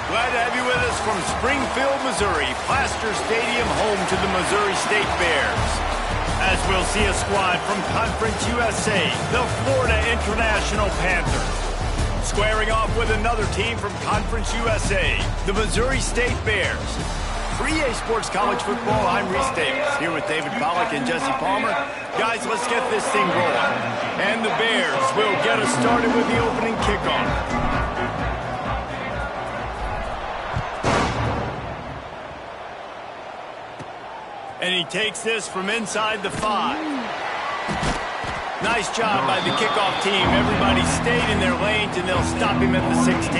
Glad to have you with us from Springfield, Missouri, Plaster Stadium, home to the Missouri State Bears. As we'll see a squad from Conference USA, the Florida International Panthers. Squaring off with another team from Conference USA, the Missouri State Bears. For EA Sports College Football, I'm Reese Davis, here with David Pollack and Jesse Palmer. Guys, let's get this thing rolling. And the Bears will get us started with the opening kickoff. And he takes this from inside the 5. Nice job by the kickoff team. Everybody stayed in their lanes, and they'll stop him at the 16.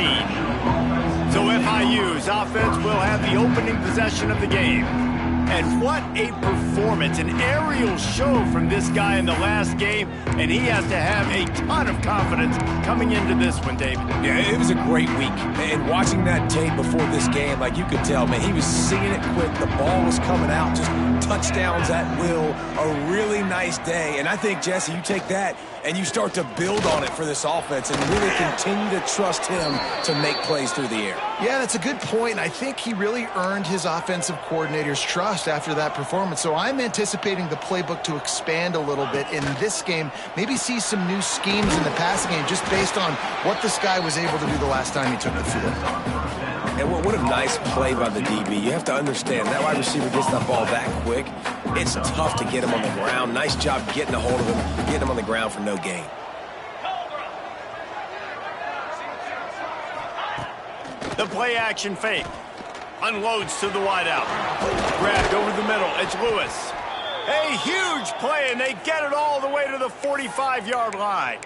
So FIU's offense will have the opening possession of the game. And what a performance, an aerial show from this guy in the last game, and he has to have a ton of confidence coming into this one, David. Yeah, it was a great week, and watching that tape before this game, like you could tell, man, he was singing it quick, the ball was coming out, just touchdowns at will, a really nice day, and I think, Jesse, you take that and you start to build on it for this offense and really continue to trust him to make plays through the air. Yeah, that's a good point, and I think he really earned his offensive coordinator's trust after that performance. So I'm anticipating the playbook to expand a little bit in this game, maybe see some new schemes in the passing game just based on what this guy was able to do the last time he took the field. And what a nice play by the DB. You have to understand, that wide receiver gets that ball that quick, it's tough to get him on the ground. Nice job getting a hold of him, getting him on the ground for no gain. The play action fake. Unloads to the wideout. Grabbed over the middle. It's Lewis. A huge play, and they get it all the way to the 45-yard line.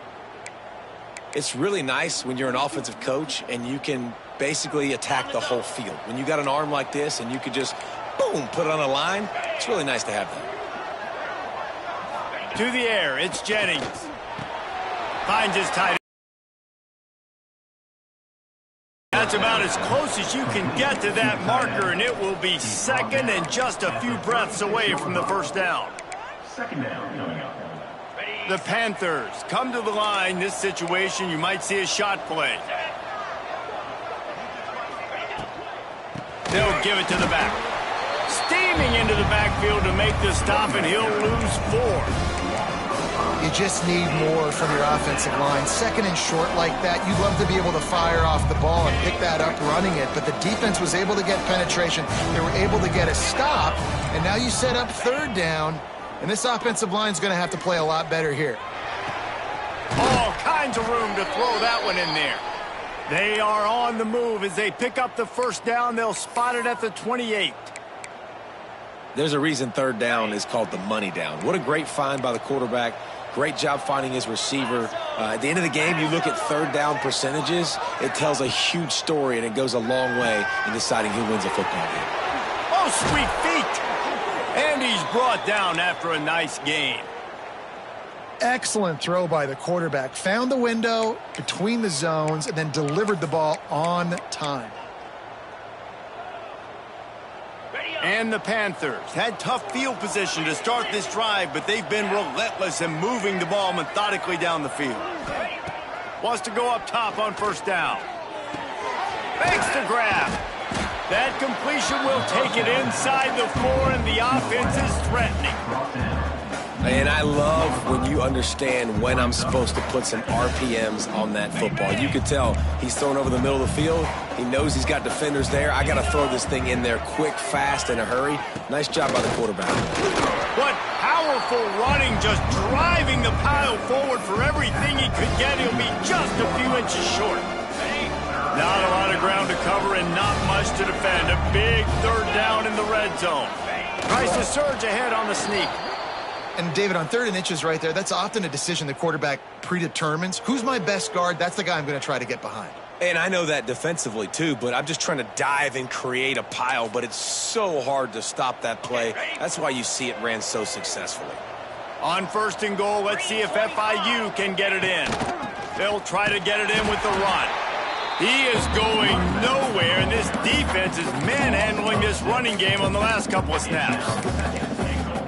It's really nice when you're an offensive coach and you can basically attack the whole field. When you got an arm like this and you could just, boom, put it on a line, it's really nice to have that. To the air, it's Jennings. Finds his tight end. That's about as close as you can get to that marker, and it will be second and just a few breaths away from the first down. Second down coming up. The Panthers come to the line. This situation, you might see a shot play. They'll give it to the back. Steaming into the backfield to make the stop, and he'll lose 4. You just need more from your offensive line. Second and short like that, you'd love to be able to fire off the ball and pick that up running it, but the defense was able to get penetration. They were able to get a stop, and now you set up third down, and this offensive line is going to have to play a lot better here. All kinds of room to throw that one in there. They are on the move. As they pick up the first down, they'll spot it at the 28. There's a reason third down is called the money down. What a great find by the quarterback. Great job finding his receiver. At the end of the game, you look at third down percentages. It tells a huge story, and it goes a long way in deciding who wins a football game. Oh, sweet feet. And he's brought down after a nice gain. Excellent throw by the quarterback. Found the window between the zones and then delivered the ball on time. And the Panthers had tough field position to start this drive, but they've been relentless in moving the ball methodically down the field. Wants to go up top on first down. Makes the grab. That completion will take it inside the 4, and the offense is threatening. And I love when you understand when I'm supposed to put some RPMs on that football. You could tell he's throwing over the middle of the field. He knows he's got defenders there. I got to throw this thing in there quick, fast, in a hurry. Nice job by the quarterback. What powerful running, just driving the pile forward for everything he could get. He'll be just a few inches short. Not a lot of ground to cover and not much to defend. A big third down in the red zone. Tries to surge ahead on the sneak. And David, on 3rd and inches right there, that's often a decision the quarterback predetermines. Who's my best guard? That's the guy I'm going to try to get behind. And I know that defensively too, but I'm just trying to dive and create a pile, but it's so hard to stop that play. That's why you see it ran so successfully. On 1st and goal, let's see if FIU can get it in. They'll try to get it in with the run. He is going nowhere, and this defense is manhandling this running game on the last couple of snaps.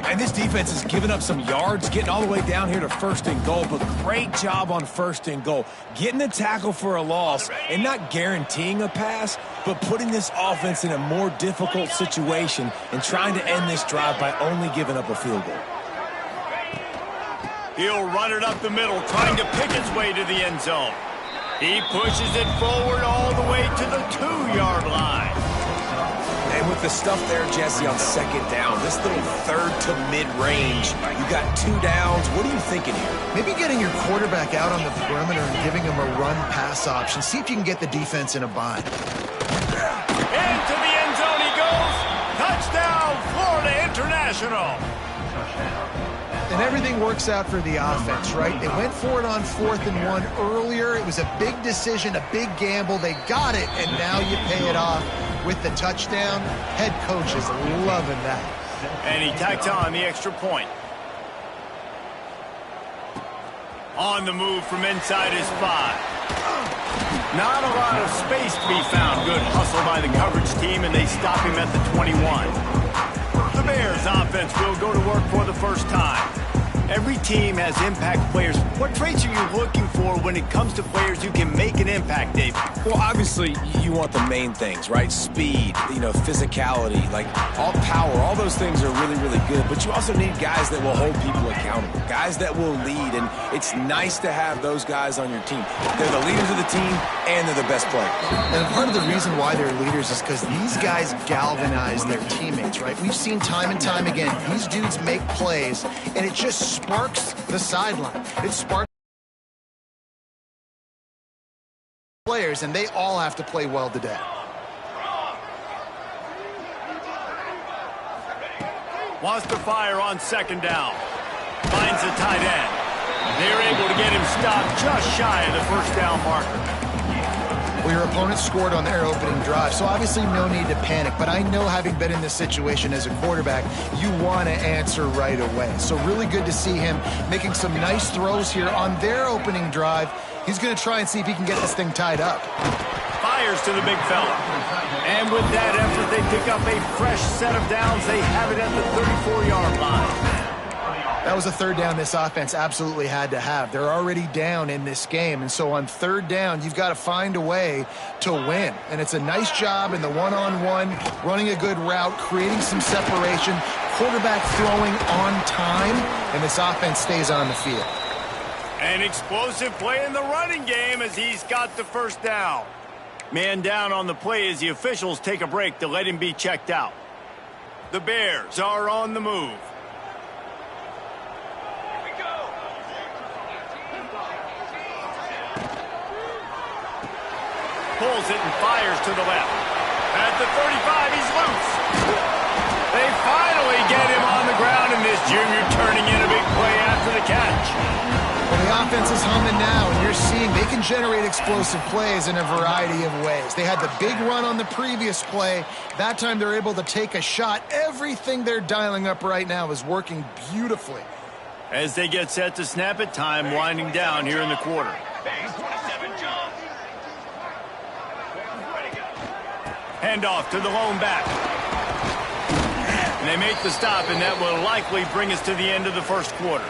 And this defense has given up some yards, getting all the way down here to 1st and goal, but great job on 1st and goal. Getting the tackle for a loss and not guaranteeing a pass, but putting this offense in a more difficult situation and trying to end this drive by only giving up a field goal. He'll run it up the middle, trying to pick its way to the end zone. He pushes it forward all the way to the 2-yard line. And with the stuff there, Jesse, on 2nd down, this little 3rd to mid-range, you got 2 downs. What are you thinking here? Maybe getting your quarterback out on the perimeter and giving him a run-pass option. See if you can get the defense in a bind. Into the end zone he goes. Touchdown, Florida International. And everything works out for the offense, right? They went for it on 4th and 1 earlier. It was a big decision, a big gamble. They got it, and now you pay it off with the touchdown. Head coach is loving that. And he tacks on the extra point. On the move from inside his 5. Not a lot of space to be found. Good hustle by the coverage team, and they stop him at the 21. The Bears offense will go to work for the first time. Every team has impact players. What traits are you looking for when it comes to players who can make an impact, Dave? Well, obviously, you want the main things, right? Speed, physicality, like all power. All those things are really, really good. But you also need guys that will hold people accountable, guys that will lead. And it's nice to have those guys on your team. They're the leaders of the team, and they're the best players. And part of the reason why they're leaders is because these guys galvanize their teammates, right? We've seen time and time again, these dudes make plays, and it just sparks the sideline. It sparks players, and they all have to play well today. Wants to fire on 2nd down. Finds the tight end. They're able to get him stopped just shy of the 1st down marker. Well, your opponent scored on their opening drive, so obviously no need to panic. But I know, having been in this situation as a quarterback, you want to answer right away. So really good to see him making some nice throws here on their opening drive. He's going to try and see if he can get this thing tied up. Fires to the big fella. And with that effort, they pick up a fresh set of downs. They have it at the 34-yard line. That was a 3rd down this offense absolutely had to have. They're already down in this game, and so on 3rd down, you've got to find a way to win. And it's a nice job in the one-on-one, running a good route, creating some separation, quarterback throwing on time, and this offense stays on the field. An explosive play in the running game as he's got the 1st down. Man down on the play as the officials take a break to let him be checked out. The Bears are on the move. Pulls it and fires to the left. At the 35, he's loose. They finally get him on the ground, and this junior turning in a big play after the catch. Well, the offense is humming now, and you're seeing they can generate explosive plays in a variety of ways. They had the big run on the previous play. That time they're able to take a shot. Everything they're dialing up right now is working beautifully. As they get set to snap it, time winding down here in the quarter. Handoff to the lone back. And they make the stop, and that will likely bring us to the end of the 1st quarter.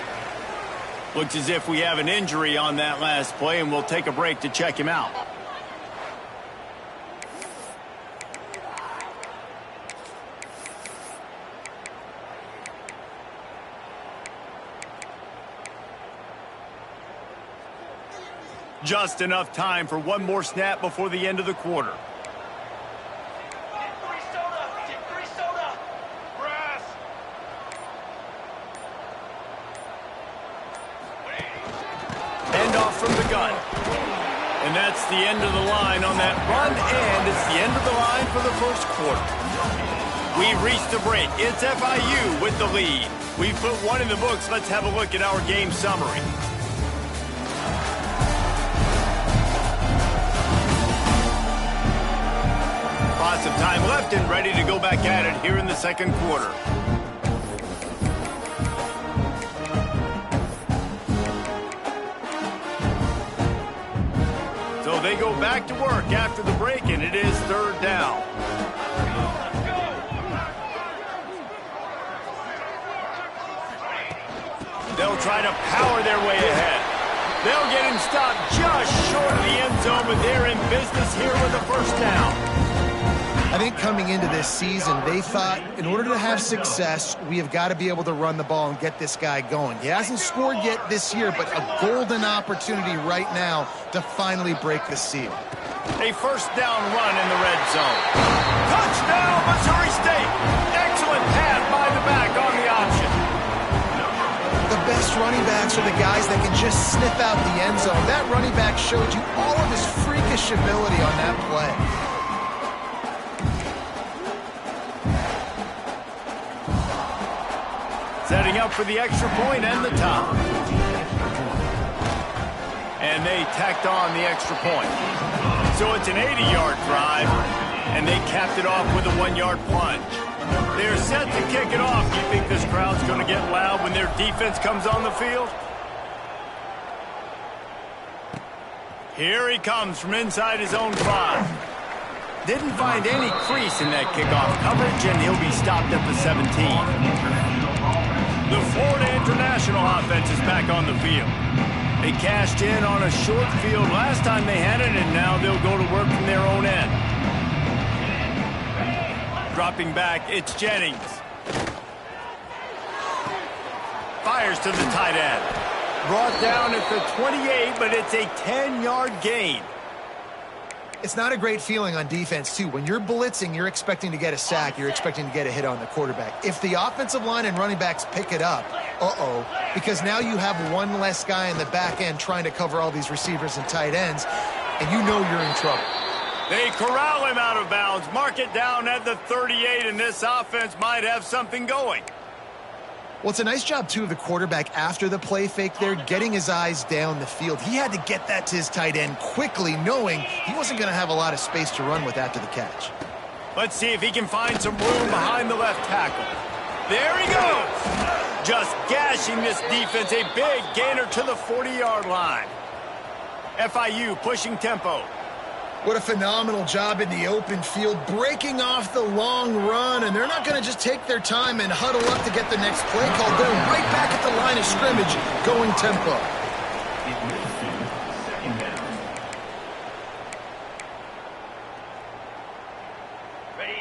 Looks as if we have an injury on that last play, and we'll take a break to check him out. Just enough time for one more snap before the end of the quarter. Handoff from the gun. And that's the end of the line on that run, and it's the end of the line for the first quarter. We've reached the break. It's FIU with the lead. We've put one in the books. Let's have a look at our game summary. Lots of time left and ready to go back at it here in the second quarter. So they go back to work after the break, and it is third down. They'll try to power their way ahead. They'll get him stopped just short of the end zone, but they're in business here with a first down. I think coming into this season, they thought in order to have success, we have got to be able to run the ball and get this guy going. He hasn't scored yet this year, but a golden opportunity right now to finally break the seal. A first down run in the red zone. Touchdown, Missouri State. Excellent pass by the back on the option. The best running backs are the guys that can just sniff out the end zone. That running back showed you all of his freakish ability on that play. Setting up for the extra point and the top. And they tacked on the extra point. So it's an 80-yard drive, and they capped it off with a 1-yard plunge. They're set to kick it off. Do you think this crowd's going to get loud when their defense comes on the field? Here he comes from inside his own 5. Didn't find any crease in that kickoff coverage, and he'll be stopped at the 17. The Florida International offense is back on the field. They cashed in on a short field last time they had it, and now they'll go to work from their own end. Dropping back, it's Jennings. Fires to the tight end. Brought down at the 28, but it's a 10-yard gain. It's not a great feeling on defense, too. When you're blitzing, you're expecting to get a sack. You're expecting to get a hit on the quarterback. If the offensive line and running backs pick it up, because now you have one less guy in the back end trying to cover all these receivers and tight ends, and you know you're in trouble. They corral him out of bounds, mark it down at the 38, and this offense might have something going. Well, it's a nice job, too, of the quarterback after the play fake there, getting his eyes down the field. He had to get that to his tight end quickly, knowing he wasn't going to have a lot of space to run with after the catch. Let's see if he can find some room behind the left tackle. There he goes. Just gashing this defense, a big gainer to the 40-yard line. FIU pushing tempo. What a phenomenal job in the open field, breaking off the long run, and they're not going to just take their time and huddle up to get the next play call. Going right back at the line of scrimmage, going tempo.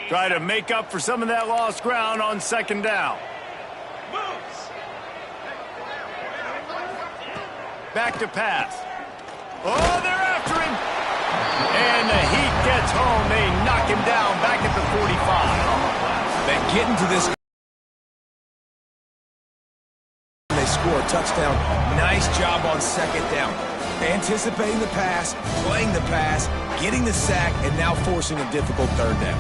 Try to make up for some of that lost ground on second down. Back to pass. Oh, they're after him. And the heat gets home. They knock him down back at the 45. They get into this. They score a touchdown. Nice job on second down. Anticipating the pass, playing the pass, getting the sack, and now forcing a difficult third down.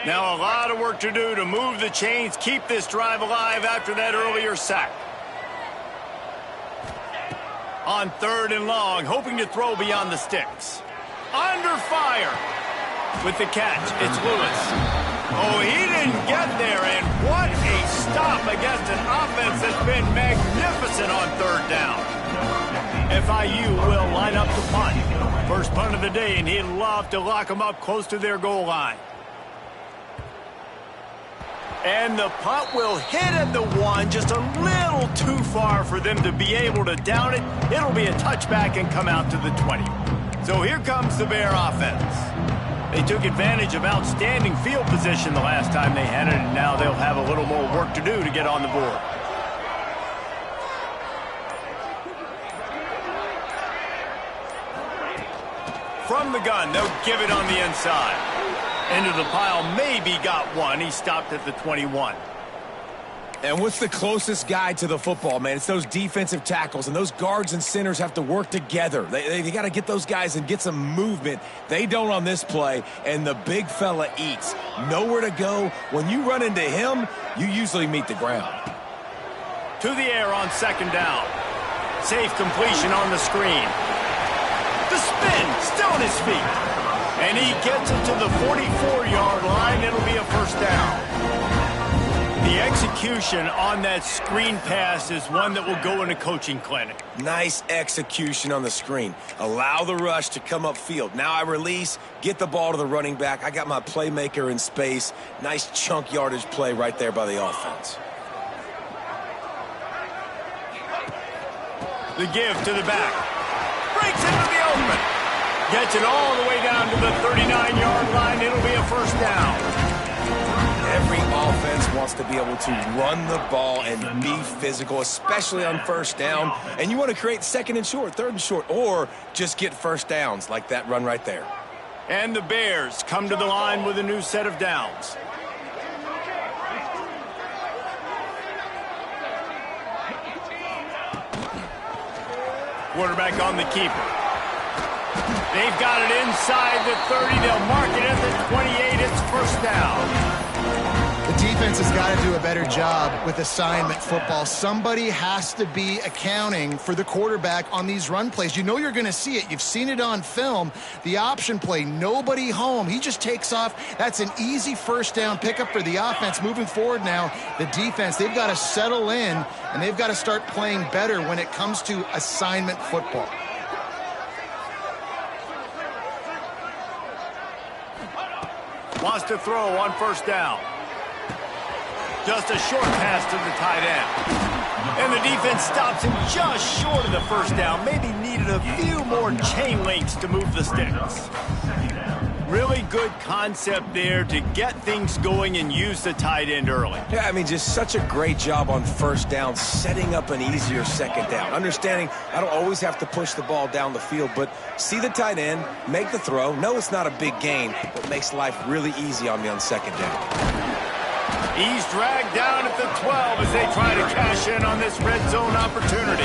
Now a lot of work to do to move the chains, keep this drive alive after that earlier sack. On third and long, hoping to throw beyond the sticks. Under fire. With the catch, it's Lewis. Oh, he didn't get there, and what a stop against an offense that's been magnificent on third down. FIU will line up to punt. First punt of the day, and he'd love to lock them up close to their goal line. And the punt will hit at the 1, just a little too far for them to be able to down it. It'll be a touchback and come out to the 20. So here comes the Bear offense. They took advantage of outstanding field position the last time they had it, and now they'll have a little more work to do to get on the board. From the gun, they'll give it on the inside. Into the pile, maybe got one. He stopped at the 21. And what's the closest guy to the football, man? It's those defensive tackles, and those guards and centers have to work together. They got to get those guys and get some movement. They don't on this play, and the big fella eats. Nowhere to go. When you run into him, you usually meet the ground. To the air on second down. Safe completion on the screen. The spin, still on his feet. And he gets it to the 44-yard line. It'll be a first down. The execution on that screen pass is one that will go in a coaching clinic. Nice execution on the screen. Allow the rush to come upfield. Now I release, get the ball to the running back. I got my playmaker in space. Nice chunk yardage play right there by the offense. The give to the back. Breaks into the open. Gets it all the way down to the 39-yard line. It'll be a first down. Every offense wants to be able to run the ball and be physical, especially on first down. And you want to create second and short, third and short, or just get first downs like that run right there. And the Bears come to the line with a new set of downs. Quarterback on the keeper. They've got it inside the 30. They'll mark it at the 28. It's first down. The defense has got to do a better job with assignment football. Somebody has to be accounting for the quarterback on these run plays. You know you're going to see it. You've seen it on film. The option play, nobody home. He just takes off. That's an easy first down pickup for the offense. Moving forward now, the defense, they've got to settle in, and they've got to start playing better when it comes to assignment football. Wants to throw on first down. Just a short pass to the tight end. And the defense stops him just short of the first down. Maybe needed a few more chain links to move the sticks. Really good concept there to get things going and use the tight end early. Yeah, I mean, just such a great job on first down, setting up an easier second down. Understanding I don't always have to push the ball down the field, but see the tight end, make the throw. No, it's not a big gain, but makes life really easy on me on second down. He's dragged down at the 12 as they try to cash in on this red zone opportunity.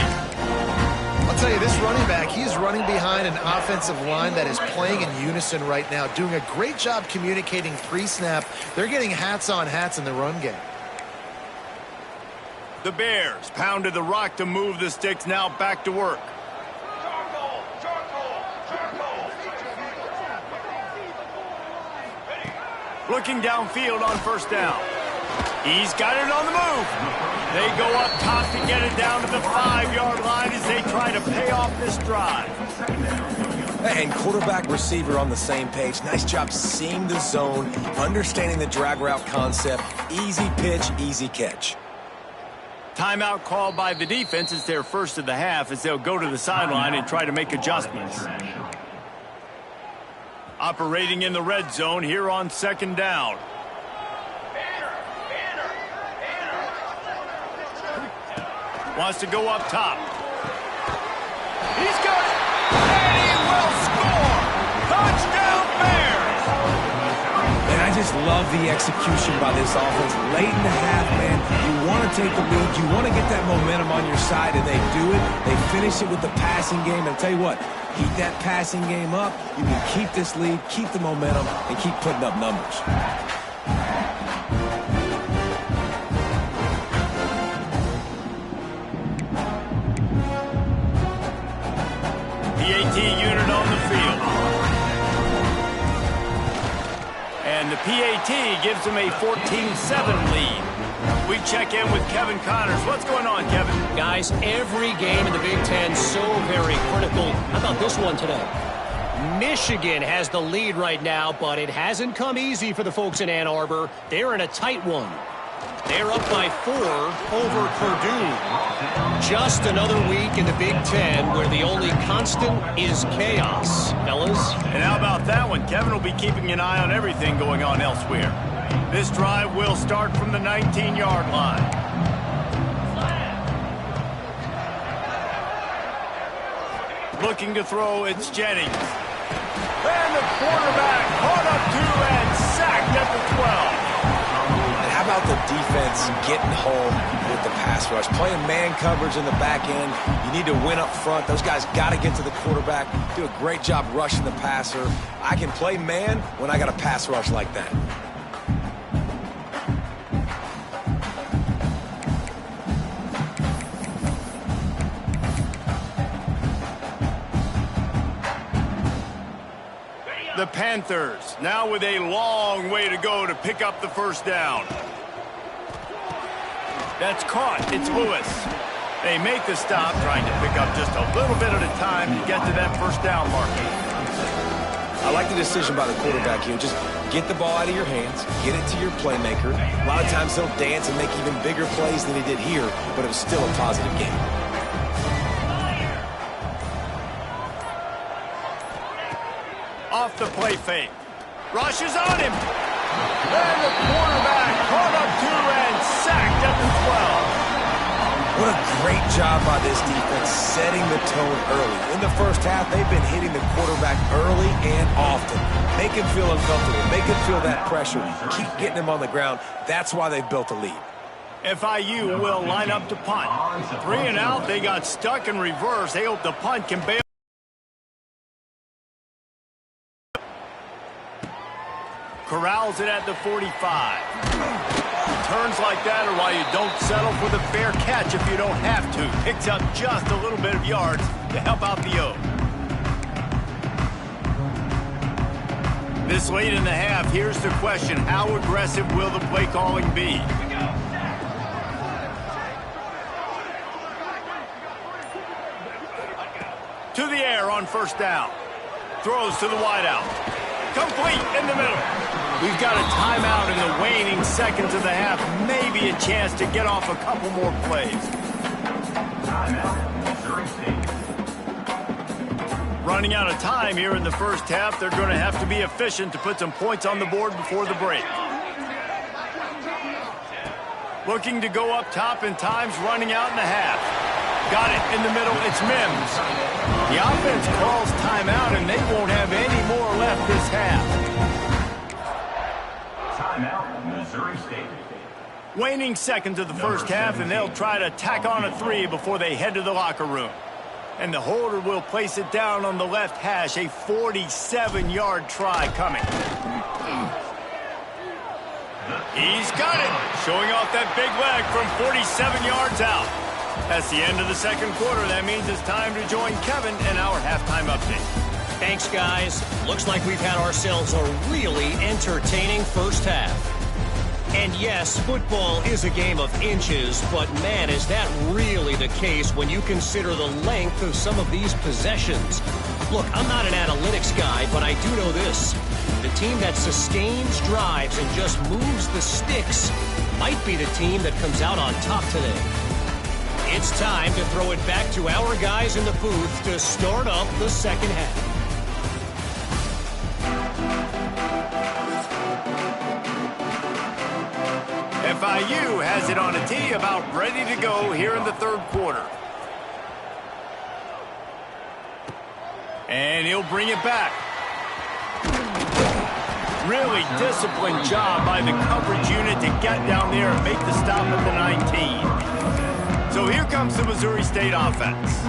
I'll tell you, this running back, he's running behind an offensive line that is playing in unison right now, doing a great job communicating pre-snap. They're getting hats on hats in the run game. The Bears pounded the rock to move the sticks, now back to work. Looking downfield on first down. He's got it on the move. They go up top to get it down to the 5-yard line as they try to pay off this drive. And quarterback receiver on the same page. Nice job seeing the zone, understanding the drag route concept. Easy pitch, easy catch. Timeout called by the defense. It's their first of the half as they'll go to the sideline and try to make adjustments. Operating in the red zone here on second down. Wants to go up top. He's got it. And he will score. Touchdown Bears. And I just love the execution by this offense. Late in the half, man, you want to take the lead. You want to get that momentum on your side, and they do it. They finish it with the passing game. And I'll tell you what, keep that passing game up. You can keep this lead, keep the momentum, and keep putting up numbers. PAT unit on the field. And the PAT gives them a 14-7 lead. We check in with Kevin Connors. What's going on, Kevin? Guys, every game in the Big Ten so very critical. How about this one today? Michigan has the lead right now, but it hasn't come easy for the folks in Ann Arbor. They're in a tight one. They're up by 4 over Purdue. Just another week in the Big Ten where the only constant is chaos, fellas. And how about that one? Kevin will be keeping an eye on everything going on elsewhere. This drive will start from the 19-yard line. Looking to throw, it's Jennings. And the quarterback caught up to and sacked at the 12. And how about the defense getting home with the pass rush? Playing man coverage in the back end. You need to win up front. Those guys got to get to the quarterback. Do a great job rushing the passer. I can play man when I got a pass rush like that. The Panthers now with a long way to go to pick up the first down. That's caught. It's Lewis. They make the stop, trying to pick up just a little bit at a time to get to that first down marker. I like the decision by the quarterback here. Just get the ball out of your hands, get it to your playmaker. A lot of times he'll dance and make even bigger plays than he did here, but it was still a positive game. Off the play fake. Rush is on him. And the quarterback caught up to and sacked at the 12. What a great job by this defense setting the tone early. In the first half, they've been hitting the quarterback early and often. Make him feel uncomfortable. Make him feel that pressure. Keep getting him on the ground. That's why they've built a lead. FIU will line up to punt. 3 and out. They got stuck in reverse. They hope the punt can bail. Corrals it at the 45. Turns like that are why you don't settle for the fair catch if you don't have to. Picks up just a little bit of yards to help out the O. This late in the half, here's the question. How aggressive will the play calling be? To the air on first down. Throws to the wideout. Complete in the middle. We've got a timeout in the waning seconds of the half. Maybe a chance to get off a couple more plays. Running out of time here in the first half. They're going to have to be efficient to put some points on the board before the break. Looking to go up top in times, running out in the half. Got it in the middle. It's Mims. The offense calls timeout, and they won't have any more left this half. Timeout, Missouri State. Waning seconds of the first half, and they'll try to tack on a 3 before they head to the locker room. And the holder will place it down on the left hash. A 47-yard try coming. He's got it. Showing off that big leg from 47 yards out. That's the end of the second quarter. That means it's time to join Kevin in our halftime update. Thanks, guys. Looks like we've had ourselves a really entertaining first half. And yes, football is a game of inches, but man, is that really the case when you consider the length of some of these possessions. Look, I'm not an analytics guy, but I do know this. The team that sustains drives and just moves the sticks might be the team that comes out on top today. It's time to throw it back to our guys in the booth to start up the second half. FIU has it on a tee, about ready to go here in the third quarter. And he'll bring it back. Really disciplined job by the coverage unit to get down there and make the stop at the 19. So here comes the Missouri State offense.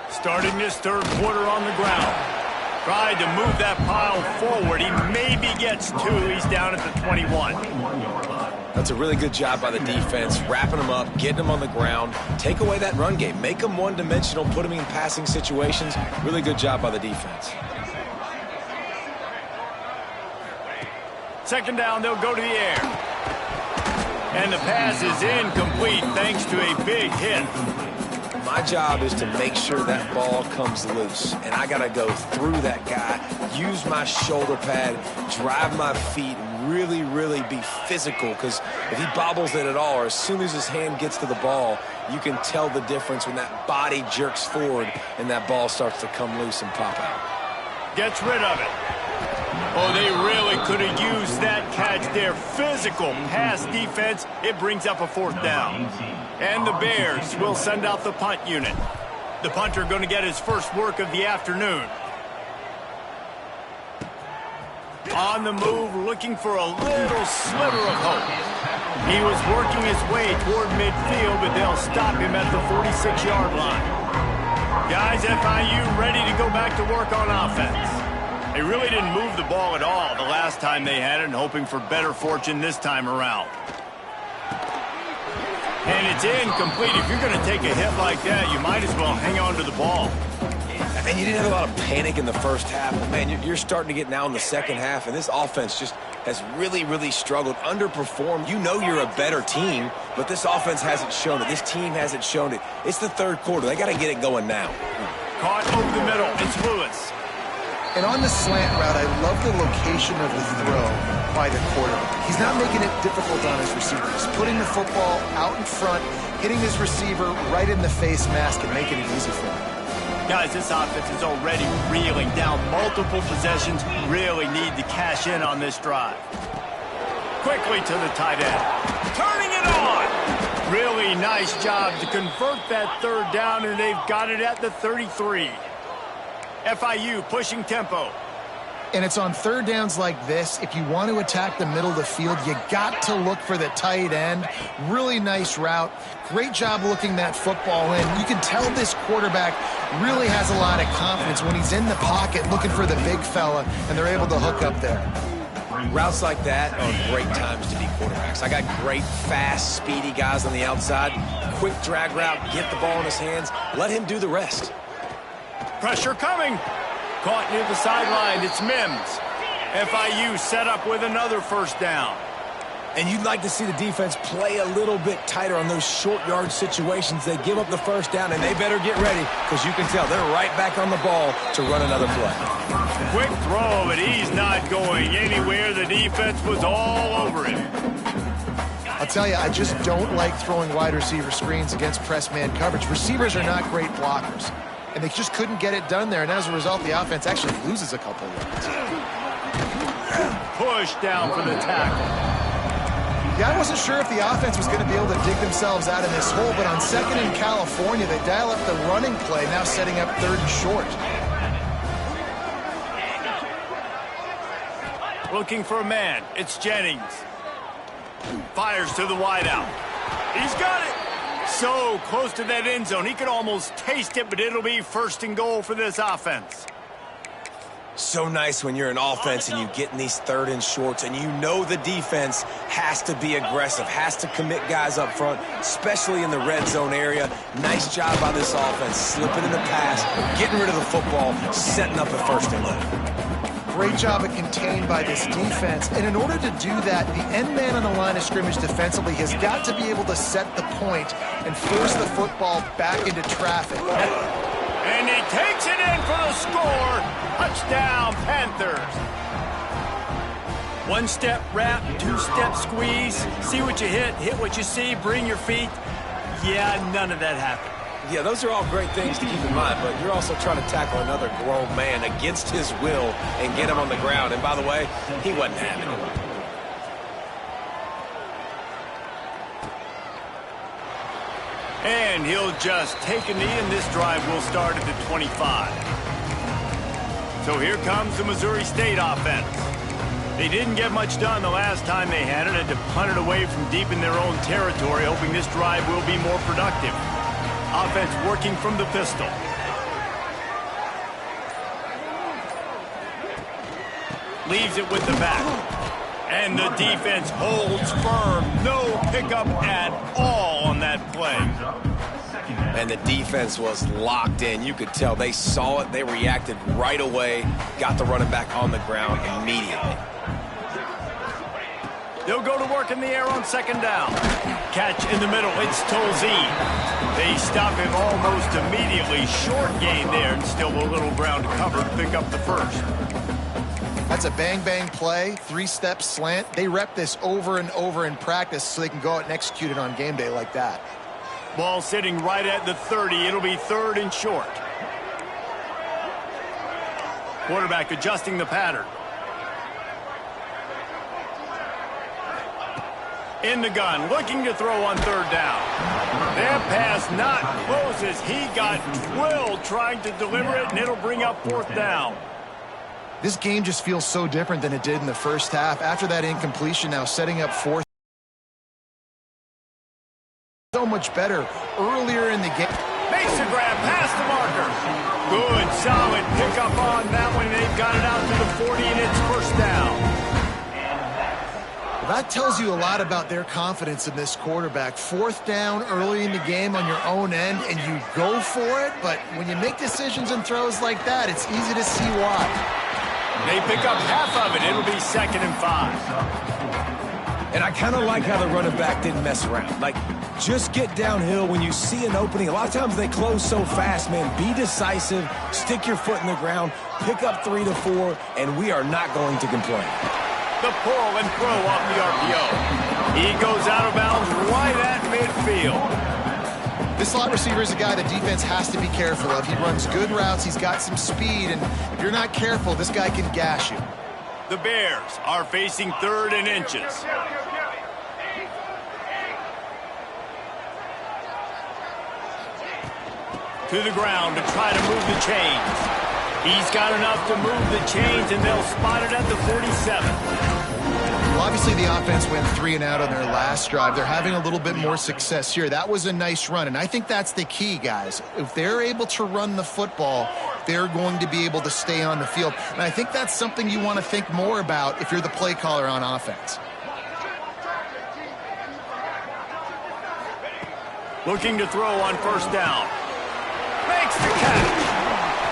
Starting this third quarter on the ground. Tried to move that pile forward. He maybe gets 2. He's down at the 21. That's a really good job by the defense, wrapping them up, getting them on the ground. Take away that run game. Make them one-dimensional, put them in passing situations. Really good job by the defense. Second down, they'll go to the air. And the pass is incomplete thanks to a big hit. My job is to make sure that ball comes loose, and I got to go through that guy, use my shoulder pad, drive my feet, and really, really be physical, because if he bobbles it at all, or as soon as his hand gets to the ball, you can tell the difference when that body jerks forward and that ball starts to come loose and pop out. Gets rid of it. Oh, they really could have used that catch there. Physical pass defense. It brings up a 4th down. And the Bears will send out the punt unit. The punter going to get his first work of the afternoon. On the move, looking for a little sliver of hope. He was working his way toward midfield, but they'll stop him at the 46-yard line. Guys, FIU ready to go back to work on offense. They really didn't move the ball at all the last time they had it, and hoping for better fortune this time around. And it's incomplete. If you're going to take a hit like that, you might as well hang on to the ball. And you didn't have a lot of panic in the first half, but man, you're starting to get now in the second half, and this offense just has really, really struggled, underperformed. You know you're a better team, but this offense hasn't shown it. This team hasn't shown it. It's the 3rd quarter. They got to get it going now. Caught over the middle. It's Lewis. And on the slant route, I love the location of the throw by the quarterback. He's not making it difficult on his receiver. He's putting the football out in front, hitting his receiver right in the face mask and making it easy for him. Guys, this offense is already reeling down multiple possessions. Really need to cash in on this drive. Quickly to the tight end. Turning it on. Really nice job to convert that 3rd down, and they've got it at the 33. FIU pushing tempo. And it's on 3rd downs like this, if you want to attack the middle of the field, you got to look for the tight end. Really nice route. Great job looking that football in. You can tell this quarterback really has a lot of confidence when he's in the pocket looking for the big fella, and they're able to hook up there. Routes like that are great times to be quarterbacks. I got great, fast, speedy guys on the outside. Quick drag route, get the ball in his hands. Let him do the rest. Pressure coming. Caught near the sideline. It's Mims. FIU set up with another 1st down. And you'd like to see the defense play a little bit tighter on those short yard situations. They give up the 1st down, and they better get ready, because you can tell they're right back on the ball to run another play. Quick throw, but he's not going anywhere. The defense was all over him. I'll tell you, I just don't like throwing wide receiver screens against press man coverage. Receivers are not great blockers, and they just couldn't get it done there, and as a result, the offense actually loses a couple of yards. Push down for the tackle. Yeah, I wasn't sure if the offense was going to be able to dig themselves out of this hole, but on 2nd in California, they dial up the running play, now setting up 3rd and short. Looking for a man. It's Jennings. Fires to the wideout. He's got it. So close to that end zone. He could almost taste it, but it'll be 1st and goal for this offense. So nice when you're an offense and you get in these 3rd and shorts, and you know the defense has to be aggressive, has to commit guys up front, especially in the red zone area. Nice job by this offense, slipping in the pass, getting rid of the football, setting up a 1st and goal. Great job of contained by this defense, and in order to do that, the end man on the line of scrimmage defensively has got to be able to set the point and force the football back into traffic. And he takes it in for the score. Touchdown, Panthers. 1-step wrap, 2-step squeeze. See what you hit what you see, bring your feet. Yeah, none of that happened. Yeah, those are all great things to keep in mind, but you're also trying to tackle another grown man against his will and get him on the ground. And by the way, he wasn't having it. And he'll just take a knee, and this drive will start at the 25. So here comes the Missouri State offense. They didn't get much done the last time they had it. Had to punt it away from deep in their own territory, hoping this drive will be more productive. Offense working from the pistol. Leaves it with the back. And the defense holds firm. No pickup at all on that play. And the defense was locked in. You could tell they saw it. They reacted right away. Got the running back on the ground immediately. They'll go to work in the air on second down. Catch in the middle. It's Tolzien. They stop him almost immediately. Short gain there, and still a little ground to cover to pick up the first. That's a bang-bang play, three-step slant. They rep this over and over in practice so they can go out and execute it on game day like that. Ball sitting right at the 30. It'll be third and short. Quarterback adjusting the pattern. In the gun, looking to throw on third down. That pass not close as he got drilled trying to deliver it, and it'll bring up fourth down. This game just feels so different than it did in the first half. After that incompletion, now setting up fourth. So much better earlier in the game. Makes a grab past the marker. Good, solid pickup on that one. They've got it out to the 40, and it's first down. That tells you a lot about their confidence in this quarterback. Fourth down early in the game on your own end, and you go for it. But when you make decisions and throws like that, it's easy to see why. They pick up half of it. It'll be 2nd and 5. And I kind of like how the running back didn't mess around. Like, just get downhill when you see an opening. A lot of times they close so fast, man. Be decisive, stick your foot in the ground, pick up 3 to 4, and we are not going to complain. The pull and throw off the RPO. He goes out of bounds right at midfield. This slot receiver is a guy the defense has to be careful of. He runs good routes. He's got some speed, and if you're not careful, this guy can gash you. The Bears are facing 3rd and inches. To the ground to try to move the chains. He's got enough to move the chains, and they'll spot it at the 47. Well, obviously the offense went 3 and out on their last drive. They're having a little bit more success here. That was a nice run, and I think that's the key, guys. If they're able to run the football, they're going to be able to stay on the field. And I think that's something you want to think more about if you're the play caller on offense. Looking to throw on first down. Makes the catch.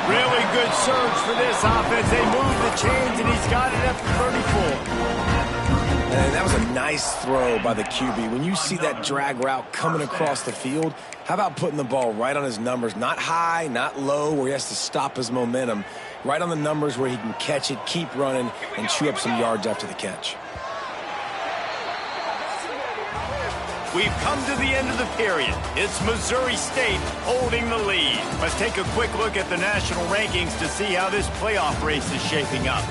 Really good surge for this offense. They move the chains, and he's got it at the 34. And that was a nice throw by the QB. When you see that drag route coming across the field, how about putting the ball right on his numbers? Not high, not low, where he has to stop his momentum. Right on the numbers where he can catch it, keep running, and chew up some yards after the catch. We've come to the end of the period. It's Missouri State holding the lead. Let's take a quick look at the national rankings to see how this playoff race is shaping up.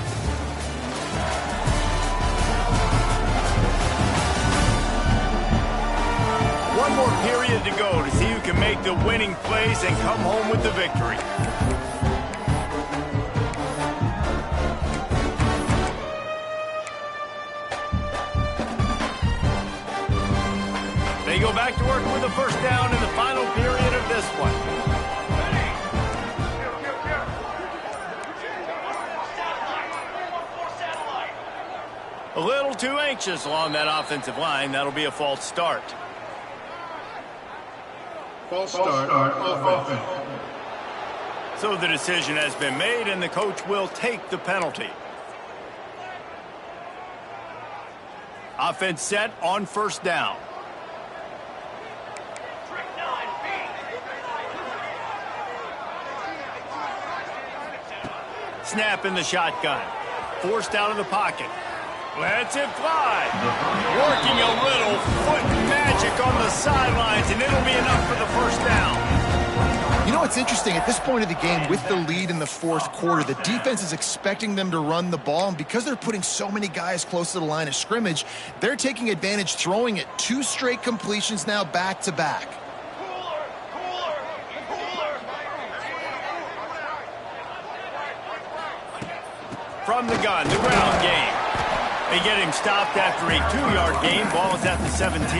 One more period to go to see who can make the winning plays and come home with the victory. They go back to work with the first down in the final period of this one. A little too anxious along that offensive line. That'll be a false start. False start of offense. So the decision has been made, and the coach will take the penalty. Offense set on first down. Snap in the shotgun. Forced out of the pocket. Lets it fly. Working a little foot magic on the sidelines, and it'll be enough for the first down. You know what's interesting? At this point of the game, with the lead in the fourth quarter, the defense is expecting them to run the ball, and because they're putting so many guys close to the line of scrimmage, they're taking advantage, throwing it 2 straight completions now back-to-back. From the gun, the ground game. They get him stopped after a 2-yard gain. Ball is at the 17.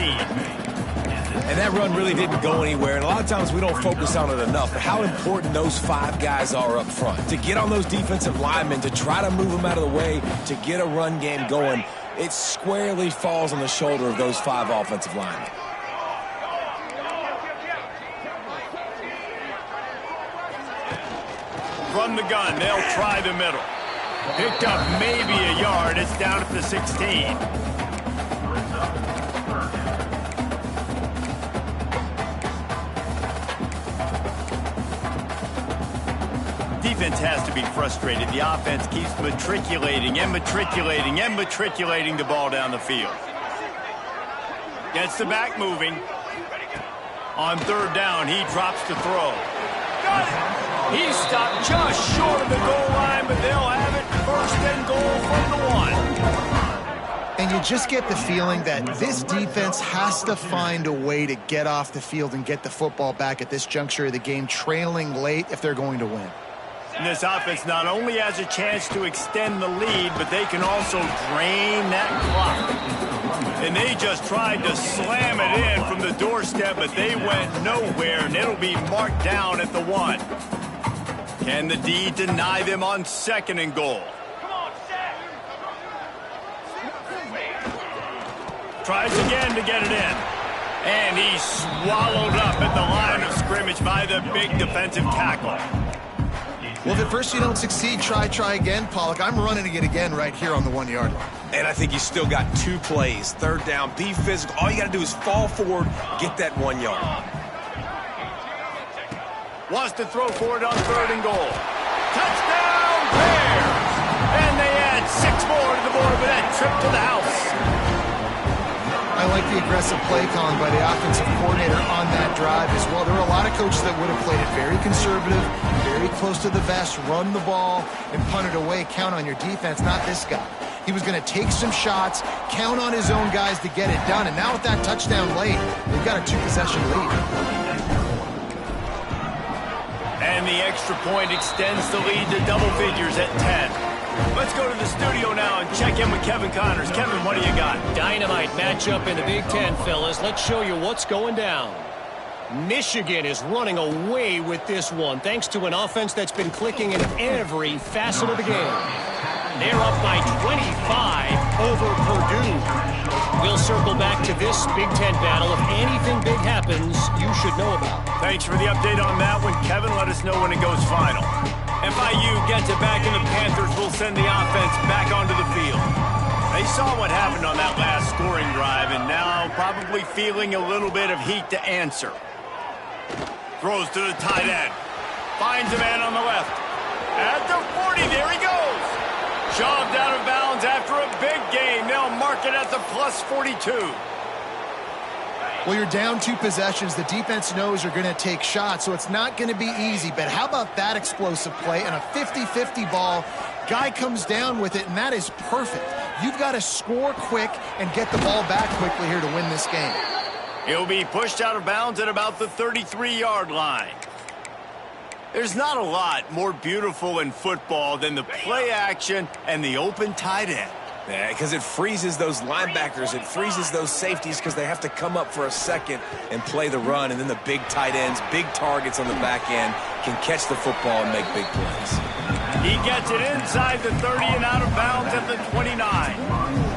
And that run really didn't go anywhere. And a lot of times we don't focus on it enough. But how important those 5 guys are up front. To get on those defensive linemen, to try to move them out of the way, to get a run game going, it squarely falls on the shoulder of those 5 offensive linemen. From the gun, they'll try the middle. Picked up maybe a yard. It's down at the 16. defense has to be frustrated. The offense keeps matriculating and matriculating and matriculating the ball down the field. Gets the back moving. On third down, he drops to throw. Got it! He stopped just short of the goal line, but they'll have it first and goal from the 1. And you just get the feeling that this defense has to find a way to get off the field and get the football back at this juncture of the game, trailing late if they're going to win. And this offense not only has a chance to extend the lead, but they can also drain that clock. And they just tried to slam it in from the doorstep, but they went nowhere, and it'll be marked down at the 1. Can the D deny them on second and goal? Tries again to get it in. And he's swallowed up at the line of scrimmage by the big defensive tackle. Well, if at first you don't succeed, try again, Pollock. I'm running it again right here on the 1-yard line. And I think you still got 2 plays. Third down, be physical. All you got to do is fall forward, get that 1 yard. Wants to throw for it on third and goal. Touchdown, Bears! And they add 6 more to the board with that trip to the house. I like the aggressive play calling by the offensive coordinator on that drive as well. There were a lot of coaches that would have played it very conservative, very close to the vest, run the ball, and punt it away. Count on your defense, not this guy. He was going to take some shots, count on his own guys to get it done. And now with that touchdown late, they've got a 2-possession lead. And the extra point extends the lead to double figures at 10. Let's go to the studio now and check in with Kevin Connors. Kevin, what do you got? Dynamite matchup in the Big Ten, fellas. Let's show you what's going down. Michigan is running away with this one, thanks to an offense that's been clicking in every facet of the game. They're up by 25 over Purdue. We'll circle back to this Big Ten battle. If anything big happens, you should know about. Thanks for the update on that one, Kevin. Let us know when it goes final. FIU gets it back, and the Panthers will send the offense back onto the field. They saw what happened on that last scoring drive, and now probably feeling a little bit of heat to answer. Throws to the tight end. Finds a man on the left. At the 40, there he goes. Shoved out of bounds after a big gain. They'll mark it at the plus 42. Well, you're down 2 possessions. The defense knows you're going to take shots, so it's not going to be easy. But how about that explosive play and a 50-50 ball? Guy comes down with it, and that is perfect. You've got to score quick and get the ball back quickly here to win this game. He'll be pushed out of bounds at about the 33-yard line. There's not a lot more beautiful in football than the play action and the open tight end. Yeah, because it freezes those linebackers. It freezes those safeties because they have to come up for a second and play the run. And then the big tight ends, big targets on the back end can catch the football and make big plays. He gets it inside the 30 and out of bounds at the 29.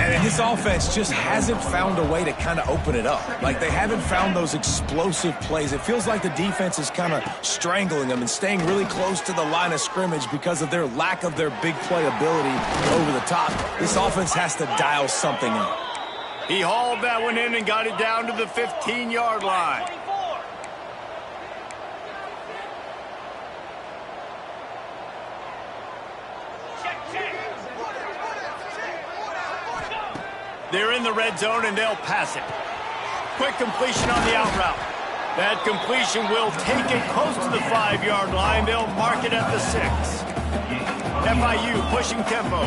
And his offense just hasn't found a way to kind of open it up. Like, they haven't found those explosive plays. It feels like the defense is kind of strangling them and staying really close to the line of scrimmage because of their lack of their big play ability over the top. This offense has to dial something up. He hauled that one in and got it down to the 15-yard line. They're in the red zone, and they'll pass it. Quick completion on the out route. That completion will take it close to the 5-yard line. They'll mark it at the 6. FIU pushing tempo.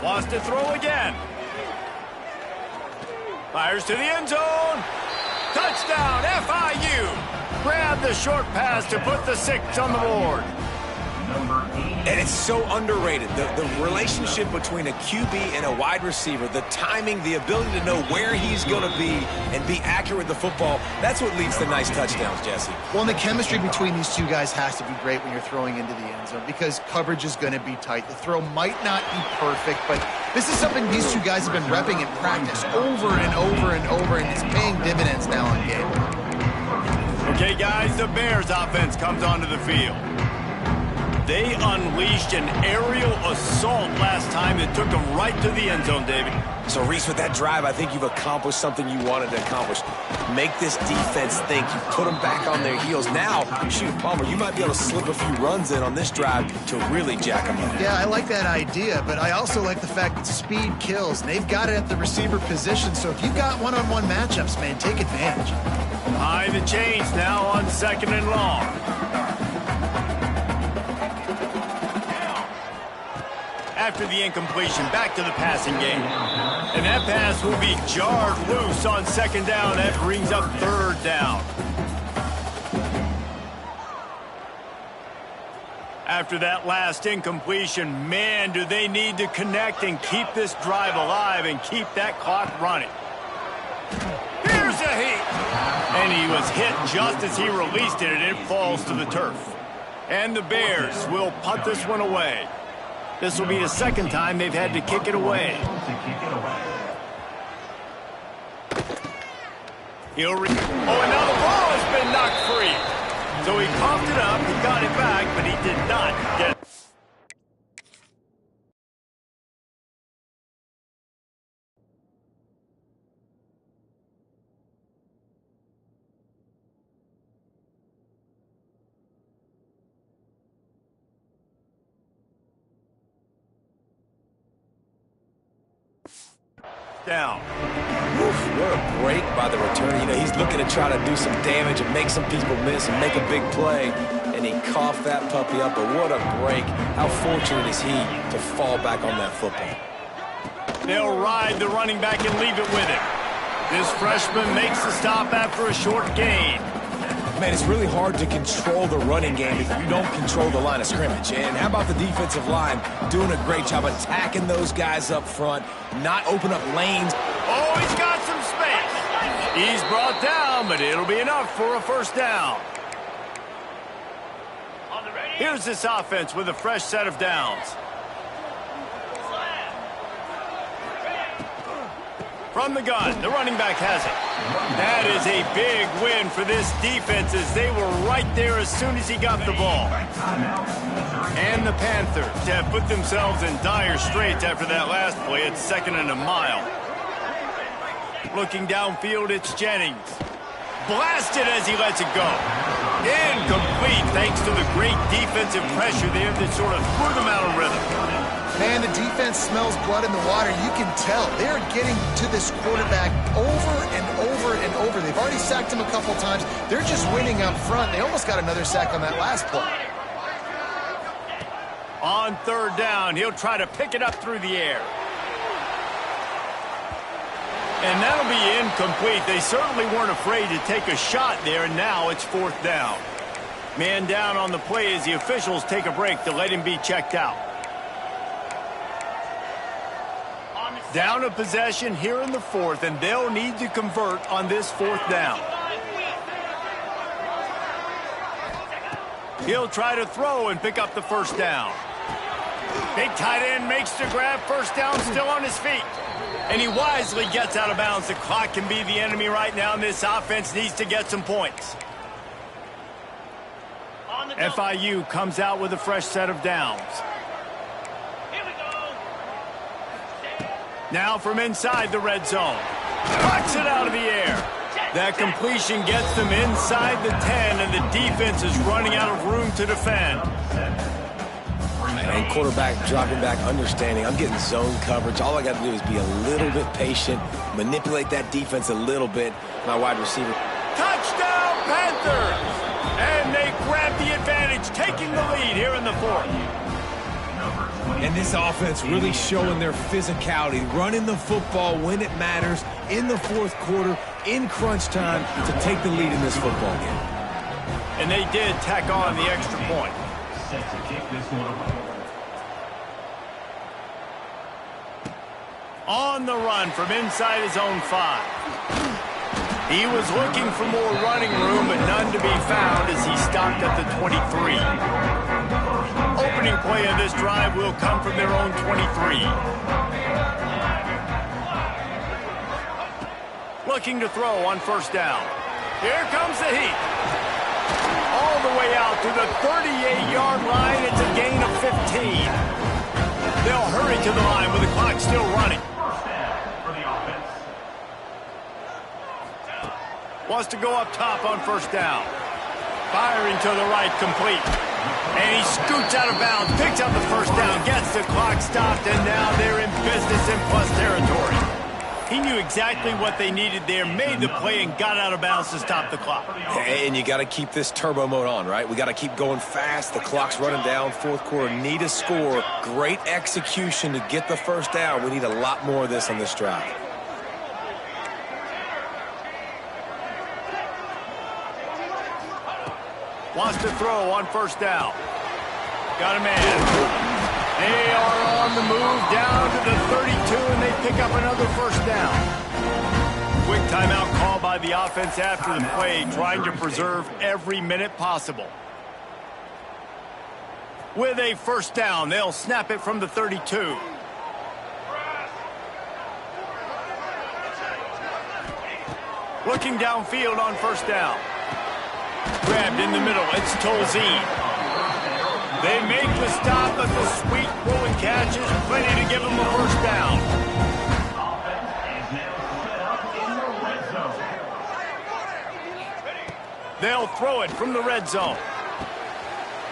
Wants to throw again. Fires to the end zone. Touchdown, FIU. Grab the short pass to put the 6 on the board. And it's so underrated. The relationship between a QB and a wide receiver, the timing, the ability to know where he's going to be and be accurate with the football, that's what leads to nice touchdowns, Jesse. Well, and the chemistry between these two guys has to be great when you're throwing into the end zone because coverage is going to be tight. The throw might not be perfect, but this is something these two guys have been repping in practice over and over and over, and it's paying dividends now on game. Okay, guys, the Bears offense comes onto the field. They unleashed an aerial assault last time that took them right to the end zone, David. So, Reese, with that drive, I think you've accomplished something you wanted to accomplish. Make this defense think. You put them back on their heels. Now, shoot, Palmer, you might be able to slip a few runs in on this drive to really jack them up. Yeah, I like that idea, but I also like the fact that speed kills. And they've got it at the receiver position, so if you've got one-on-one matchups, man, take advantage. High the chains now on 2nd and long. After the incompletion, back to the passing game. And that pass will be jarred loose on 2nd down. That brings up 3rd down. After that last incompletion, man, do they need to connect and keep this drive alive and keep that clock running. Here's a heat. And he was hit just as he released it, and it falls to the turf. And the Bears will punt this one away. This will be the 2nd time they've had to kick it away. And now the ball has been knocked free. So he coughed it up, he got it back, but he did not get it. Down. Oof, what a break by the returner. You know, he's looking to try to do some damage and make some people miss and make a big play. And he coughed that puppy up, but what a break. How fortunate is he to fall back on that football. They'll ride the running back and leave it with him. This freshman makes the stop after a short gain. Man, it's really hard to control the running game if you don't control the line of scrimmage. And how about the defensive line doing a great job attacking those guys up front, not open up lanes. Oh, he's got some space. He's brought down, but it'll be enough for a 1st down. Here's this offense with a fresh set of downs. From the gun, the running back has it. That is a big win for this defense as they were right there as soon as he got the ball. And the Panthers have put themselves in dire straits after that last play at 2nd and a mile. Looking downfield, it's Jennings. Blasted as he lets it go. Incomplete thanks to the great defensive pressure there that sort of threw them out of rhythm. Man, the defense smells blood in the water. You can tell. They're getting to this quarterback over and over and over. They've already sacked him a couple times. They're just winning up front. They almost got another sack on that last play. On 3rd down, he'll try to pick it up through the air. And that'll be incomplete. They certainly weren't afraid to take a shot there, and now it's 4th down. Man down on the play as the officials take a break to let him be checked out. Down a possession here in the 4th, and they'll need to convert on this 4th down. He'll try to throw and pick up the 1st down. Big tight end makes the grab. 1st down, still on his feet. And he wisely gets out of bounds. The clock can be the enemy right now, and this offense needs to get some points. FIU comes out with a fresh set of downs. Now from inside the red zone. Knocks it out of the air. That completion gets them inside the 10, and the defense is running out of room to defend. And quarterback dropping back, understanding. I'm getting zone coverage. All I got to do is be a little bit patient, manipulate that defense a little bit. My wide receiver. Touchdown, Panthers! And they grab the advantage, taking the lead here in the 4th. And this offense really showing their physicality, running the football when it matters, in the 4th quarter, in crunch time, to take the lead in this football game. And they did tack on the extra point. Set to kick this one away. On the run from inside his own 5. He was looking for more running room, but none to be found as he stopped at the 23. Opening play of this drive will come from their own 23. Looking to throw on 1st down. Here comes the heat. All the way out to the 38-yard line. It's a gain of 15. They'll hurry to the line with the clock still running. First down for the offense. Wants to go up top on first down. Firing to the right, complete. And he scoots out of bounds, picks up the first down, gets the clock stopped, and now they're in business in plus territory. He knew exactly what they needed there, made the play, and got out of bounds to stop the clock. And you got to keep this turbo mode on, right? We got to keep going fast. The clock's running down. Fourth quarter, need a score. Great execution to get the first down. We need a lot more of this on this drive. Wants to throw on first down. Got a man. They are on the move down to the 32, and they pick up another first down. Quick timeout call by the offense after the play, trying to preserve every minute possible. With a first down, they'll snap it from the 32. Looking downfield on first down. Grabbed in the middle, it's Tolzien. They make the stop, but the sweet rolling catch is plenty to give them a first down. Offense is now set up in the red zone. They'll throw it from the red zone.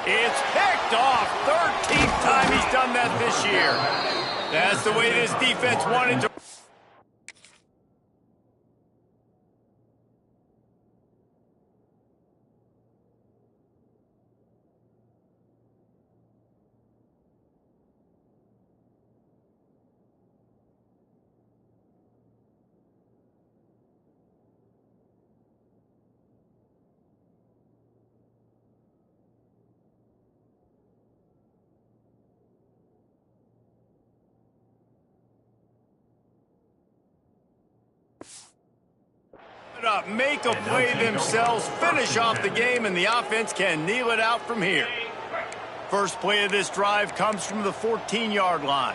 It's picked off. 13th time he's done that this year. That's the way this defense wanted to. Up, make a play themselves, finish off the game, and the offense can kneel it out from here. First play of this drive comes from the 14-yard line.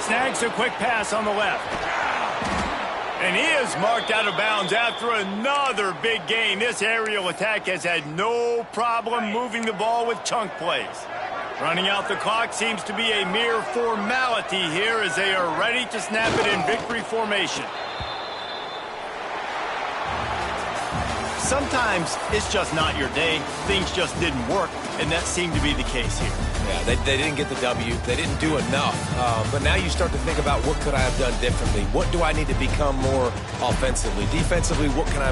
Snags a quick pass on the left. And he is marked out of bounds after another big gain. This aerial attack has had no problem moving the ball with chunk plays. Running out the clock seems to be a mere formality here as they are ready to snap it in victory formation. Sometimes it's just not your day. Things just didn't work, and that seemed to be the case here. Yeah, they didn't get the W. They didn't do enough. But now you start to think about what could I have done differently? What do I need to become more offensively? Defensively, what can I